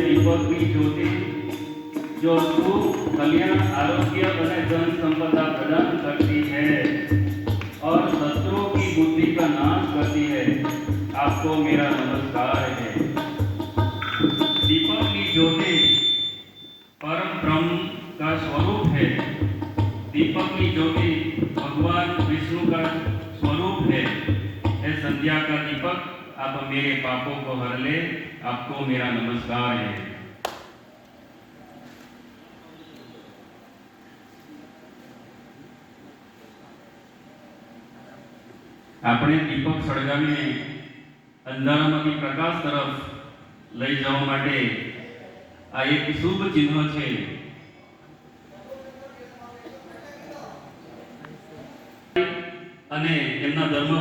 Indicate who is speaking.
Speaker 1: दीपकनी ज्योति जो सुख, कल्याण, आरोग्य और धन संपदा प्रदान करती है और शत्रुओं की बुद्धि का नाश करती है, आपको मेरा नमस्कार है। दीपक की ज्योति परम ब्रह्म का स्वरूप है। दीपक की ज्योति भगवान विष्णु का स्वरूप है। हे संध्या का दीपक, आप मेरे पापों को हर ले, आपको मेरा नमस्कार है। આપણે દીપક સળગાવીને અંધારામાંથી પ્રકાશ તરફ લઈ જવા માટે આ એક શુભ ચિહ્ન છે। અને એમના ધર્મ